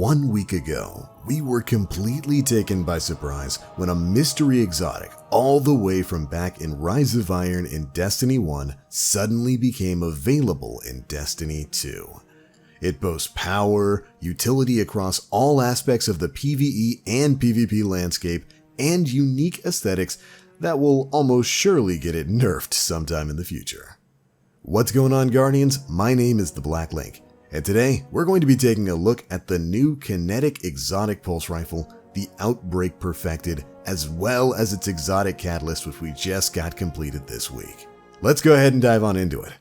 1 week ago, we were completely taken by surprise when a mystery exotic all the way from back in Rise of Iron in Destiny 1 suddenly became available in Destiny 2. It boasts power, utility across all aspects of the PvE and PvP landscape, and unique aesthetics that will almost surely get it nerfed sometime in the future. What's going on, Guardians? My name is the Black Link, and today we're going to be taking a look at the new kinetic exotic pulse rifle, the Outbreak Perfected, as well as its exotic catalyst, which we just got completed this week. Let's go ahead and dive on into it.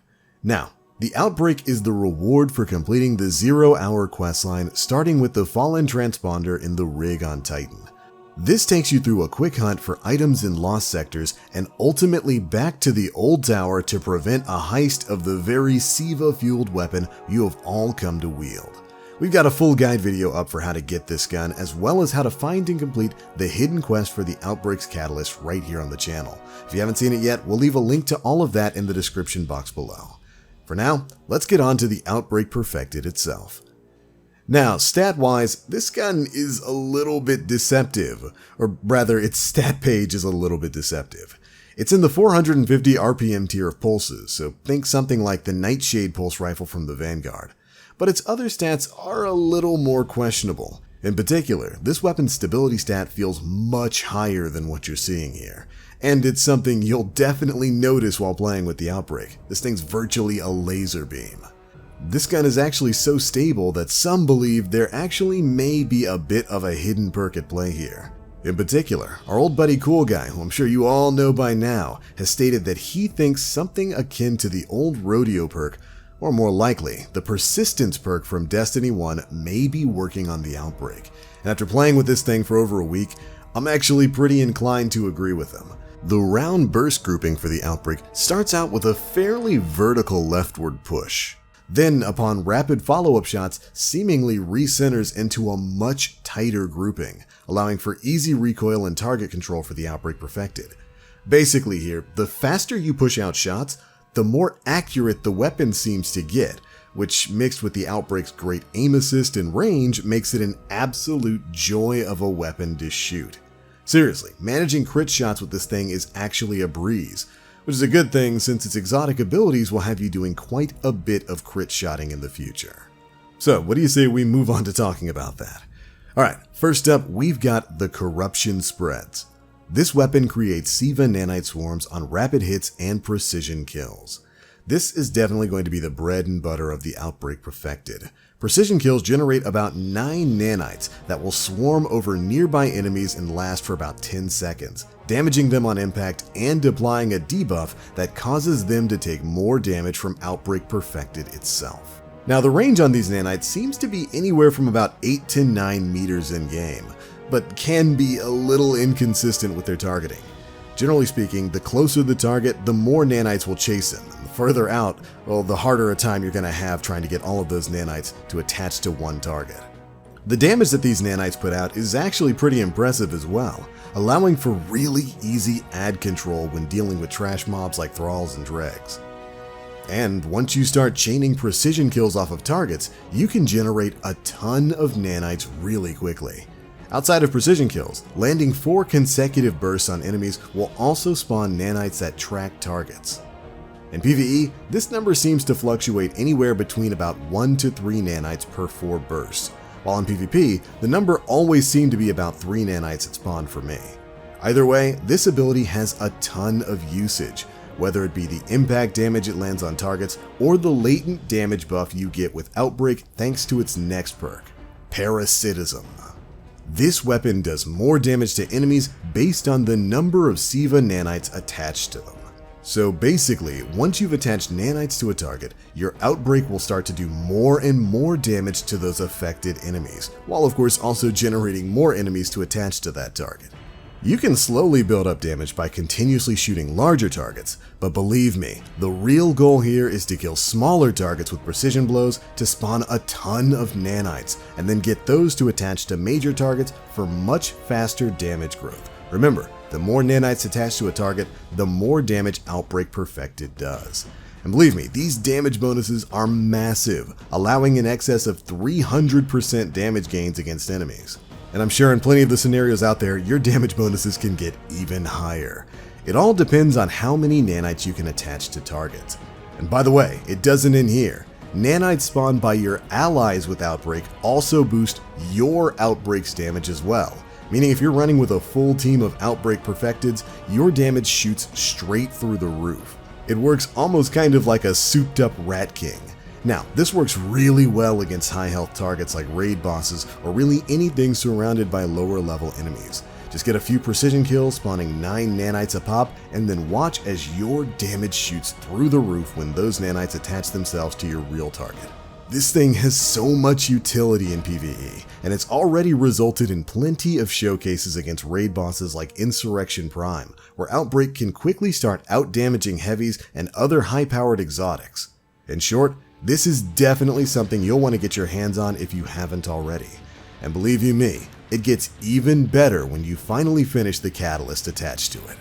Now, the Outbreak is the reward for completing the 0-hour questline, starting with the Fallen Transponder in the rig on Titan. This takes you through a quick hunt for items in lost sectors and ultimately back to the old tower to prevent a heist of the very SIVA-fueled weapon you have all come to wield. We've got a full guide video up for how to get this gun, as well as how to find and complete the hidden quest for the Outbreak's Catalyst right here on the channel. If you haven't seen it yet, we'll leave a link to all of that in the description box below. For now, let's get on to the Outbreak Perfected itself. Now, stat-wise, this gun is a little bit deceptive, or rather, its stat page is a little bit deceptive. It's in the 450 RPM tier of pulses, so think something like the Nightshade pulse rifle from the Vanguard. But its other stats are a little more questionable. In particular, this weapon's stability stat feels much higher than what you're seeing here, and it's something you'll definitely notice while playing with the Outbreak. This thing's virtually a laser beam. This gun is actually so stable that some believe there actually may be a bit of a hidden perk at play here. In particular, our old buddy Cool Guy, who I'm sure you all know by now, has stated that he thinks something akin to the old Rodeo perk, or more likely, the Persistence perk from Destiny 1 may be working on the Outbreak. And after playing with this thing for over a week, I'm actually pretty inclined to agree with him. The round burst grouping for the Outbreak starts out with a fairly vertical leftward push. Then, upon rapid follow-up shots, seemingly recenters into a much tighter grouping, allowing for easy recoil and target control for the Outbreak Perfected. Basically here, the faster you push out shots, the more accurate the weapon seems to get, which mixed with the Outbreak's great aim assist and range makes it an absolute joy of a weapon to shoot. Seriously, managing crit shots with this thing is actually a breeze, which is a good thing since its exotic abilities will have you doing quite a bit of crit shotting in the future. So, what do you say we move on to talking about that? Alright, first up, we've got the Corruption Spreads. This weapon creates SIVA nanite swarms on rapid hits and precision kills. This is definitely going to be the bread and butter of the Outbreak Perfected. Precision kills generate about 9 nanites that will swarm over nearby enemies and last for about 10 seconds, damaging them on impact and applying a debuff that causes them to take more damage from Outbreak Perfected itself. Now, the range on these nanites seems to be anywhere from about 8 to 9 meters in game, but can be a little inconsistent with their targeting. Generally speaking, the closer the target, the more nanites will chase him. And the further out, well, the harder a time you're going to have trying to get all of those nanites to attach to one target. The damage that these nanites put out is actually pretty impressive as well, allowing for really easy ad control when dealing with trash mobs like thralls and dregs. And once you start chaining precision kills off of targets, you can generate a ton of nanites really quickly. Outside of precision kills, landing 4 consecutive bursts on enemies will also spawn nanites that track targets. In PvE, this number seems to fluctuate anywhere between about 1 to 3 nanites per 4 bursts, while in PvP, the number always seemed to be about 3 nanites at spawn for me. Either way, this ability has a ton of usage, whether it be the impact damage it lands on targets or the latent damage buff you get with Outbreak thanks to its next perk, Parasitism. This weapon does more damage to enemies based on the number of SIVA nanites attached to them. So basically, once you've attached nanites to a target, your Outbreak will start to do more and more damage to those affected enemies, while of course also generating more enemies to attach to that target. You can slowly build up damage by continuously shooting larger targets, but believe me, the real goal here is to kill smaller targets with precision blows to spawn a ton of nanites, and then get those to attach to major targets for much faster damage growth. Remember, the more nanites attached to a target, the more damage Outbreak Perfected does. And believe me, these damage bonuses are massive, allowing in excess of 300% damage gains against enemies. And I'm sure in plenty of the scenarios out there, your damage bonuses can get even higher. It all depends on how many nanites you can attach to targets. And by the way, it doesn't end here. Nanites spawned by your allies with Outbreak also boost your Outbreak's damage as well. Meaning if you're running with a full team of Outbreak Perfecteds, your damage shoots straight through the roof. It works almost kind of like a souped up Rat King. Now, this works really well against high health targets like raid bosses or really anything surrounded by lower level enemies. Just get a few precision kills spawning 9 nanites a pop and then watch as your damage shoots through the roof when those nanites attach themselves to your real target. This thing has so much utility in PvE, and it's already resulted in plenty of showcases against raid bosses like Insurrection Prime, where Outbreak can quickly start out-damaging heavies and other high-powered exotics. In short, this is definitely something you'll want to get your hands on if you haven't already. And believe you me, it gets even better when you finally finish the catalyst attached to it.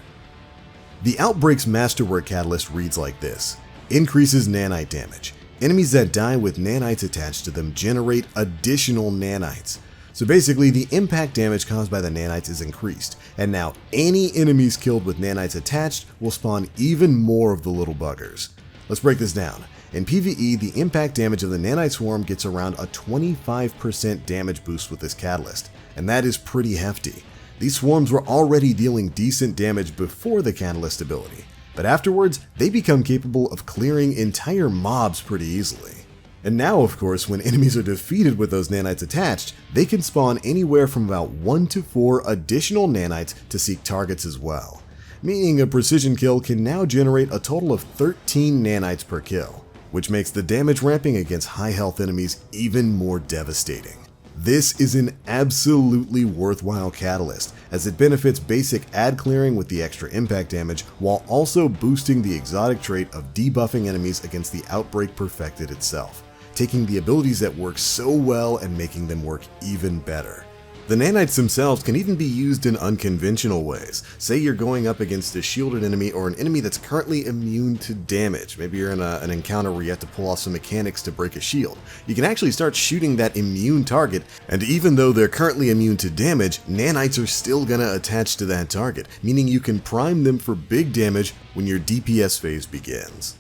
The Outbreak's Masterwork Catalyst reads like this: increases nanite damage. Enemies that die with nanites attached to them generate additional nanites. So basically, the impact damage caused by the nanites is increased, and now any enemies killed with nanites attached will spawn even more of the little buggers. Let's break this down. In PvE, the impact damage of the nanite swarm gets around a 25% damage boost with this catalyst, and that is pretty hefty. These swarms were already dealing decent damage before the catalyst ability, but afterwards, they become capable of clearing entire mobs pretty easily. And now, of course, when enemies are defeated with those nanites attached, they can spawn anywhere from about 1 to 4 additional nanites to seek targets as well. Meaning a precision kill can now generate a total of 13 nanites per kill, which makes the damage ramping against high health enemies even more devastating. This is an absolutely worthwhile catalyst, as it benefits basic ad clearing with the extra impact damage, while also boosting the exotic trait of debuffing enemies against the Outbreak Perfected itself, taking the abilities that work so well and making them work even better. The nanites themselves can even be used in unconventional ways. Say you're going up against a shielded enemy or an enemy that's currently immune to damage. Maybe you're in an encounter where you have to pull off some mechanics to break a shield. You can actually start shooting that immune target, and even though they're currently immune to damage, nanites are still gonna attach to that target, meaning you can prime them for big damage when your DPS phase begins.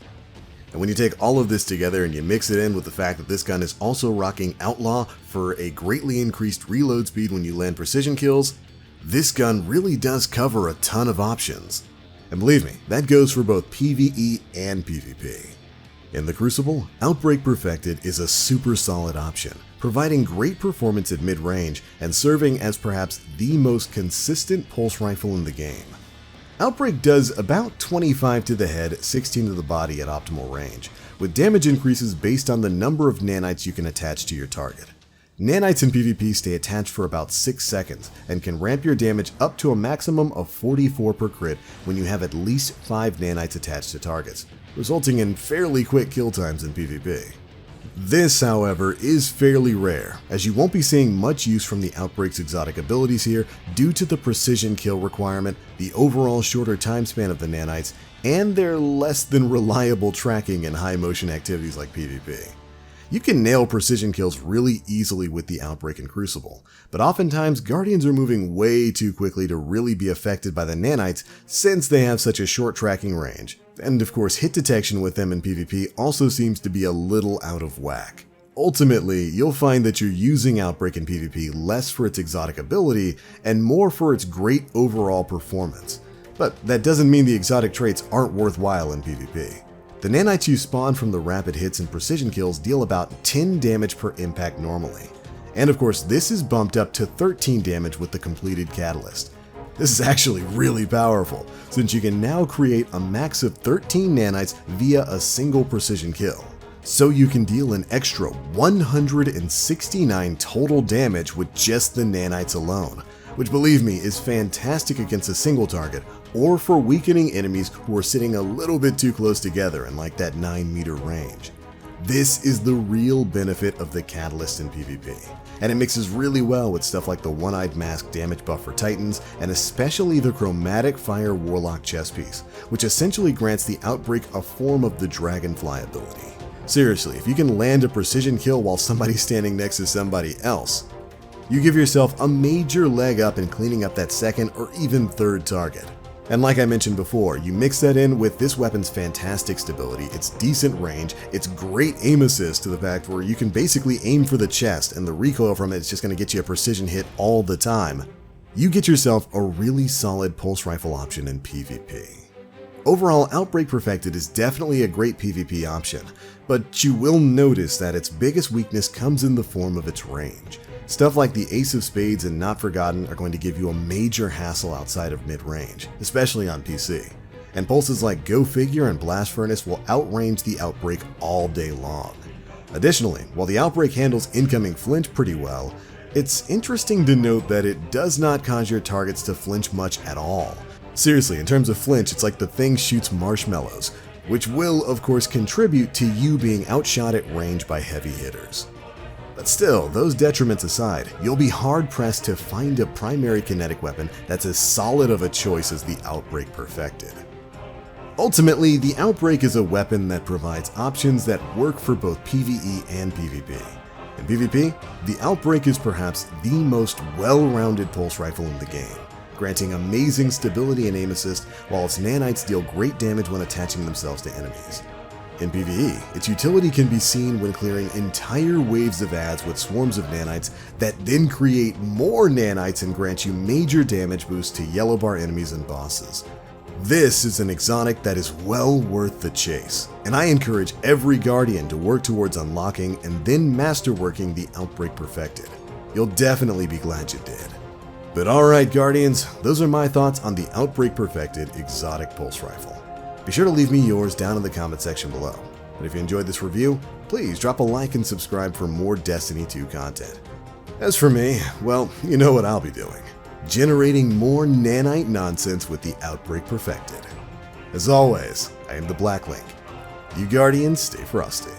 And when you take all of this together and you mix it in with the fact that this gun is also rocking Outlaw for a greatly increased reload speed when you land precision kills, this gun really does cover a ton of options. And believe me, that goes for both PvE and PvP. In the Crucible, Outbreak Perfected is a super solid option, providing great performance at mid-range and serving as perhaps the most consistent pulse rifle in the game. Outbreak does about 25 to the head, 16 to the body at optimal range, with damage increases based on the number of nanites you can attach to your target. Nanites in PvP stay attached for about 6 seconds and can ramp your damage up to a maximum of 44 per crit when you have at least 5 nanites attached to targets, resulting in fairly quick kill times in PvP. This, however, is fairly rare, as you won't be seeing much use from the Outbreak's exotic abilities here due to the precision kill requirement, the overall shorter time span of the nanites, and their less than reliable tracking in high motion activities like PvP. You can nail precision kills really easily with the Outbreak and Crucible, but oftentimes Guardians are moving way too quickly to really be affected by the nanites since they have such a short tracking range. And of course, hit detection with them in PvP also seems to be a little out of whack. Ultimately, you'll find that you're using Outbreak in PvP less for its exotic ability and more for its great overall performance. But that doesn't mean the exotic traits aren't worthwhile in PvP. The nanites you spawn from the rapid hits and precision kills deal about 10 damage per impact normally. And of course, this is bumped up to 13 damage with the completed catalyst. This is actually really powerful, since you can now create a max of 13 nanites via a single precision kill. So you can deal an extra 169 total damage with just the nanites alone, which believe me is fantastic against a single target or for weakening enemies who are sitting a little bit too close together in like that 9-meter range. This is the real benefit of the Catalyst in PvP, and it mixes really well with stuff like the One-Eyed Mask damage buff for Titans, and especially the Chromatic Fire Warlock chest piece, which essentially grants the Outbreak a form of the Dragonfly ability. Seriously, if you can land a precision kill while somebody's standing next to somebody else, you give yourself a major leg up in cleaning up that second or even third target. And like I mentioned before, you mix that in with this weapon's fantastic stability, its decent range, its great aim assist to the fact where you can basically aim for the chest and the recoil from it is just going to get you a precision hit all the time. You get yourself a really solid pulse rifle option in PvP. Overall, Outbreak Perfected is definitely a great PvP option, but you will notice that its biggest weakness comes in the form of its range. Stuff like the Ace of Spades and Not Forgotten are going to give you a major hassle outside of mid-range, especially on PC. And pulses like Go Figure and Blast Furnace will outrange the Outbreak all day long. Additionally, while the Outbreak handles incoming flinch pretty well, it's interesting to note that it does not cause your targets to flinch much at all. Seriously, in terms of flinch, it's like the thing shoots marshmallows, which will, of course, contribute to you being outshot at range by heavy hitters. But still, those detriments aside, you'll be hard-pressed to find a primary kinetic weapon that's as solid of a choice as the Outbreak Perfected. Ultimately, the Outbreak is a weapon that provides options that work for both PvE and PvP. In PvP, the Outbreak is perhaps the most well-rounded pulse rifle in the game, granting amazing stability and aim assist, while its nanites deal great damage when attaching themselves to enemies. In PvE, its utility can be seen when clearing entire waves of adds with swarms of nanites that then create more nanites and grant you major damage boosts to yellow bar enemies and bosses. This is an exotic that is well worth the chase, and I encourage every Guardian to work towards unlocking and then masterworking the Outbreak Perfected. You'll definitely be glad you did. But alright Guardians, those are my thoughts on the Outbreak Perfected exotic pulse rifle. Be sure to leave me yours down in the comment section below. And if you enjoyed this review, please drop a like and subscribe for more Destiny 2 content. As for me, well, you know what I'll be doing. Generating more nanite nonsense with the Outbreak Perfected. As always, I am the Black Link. You Guardians, stay frosty.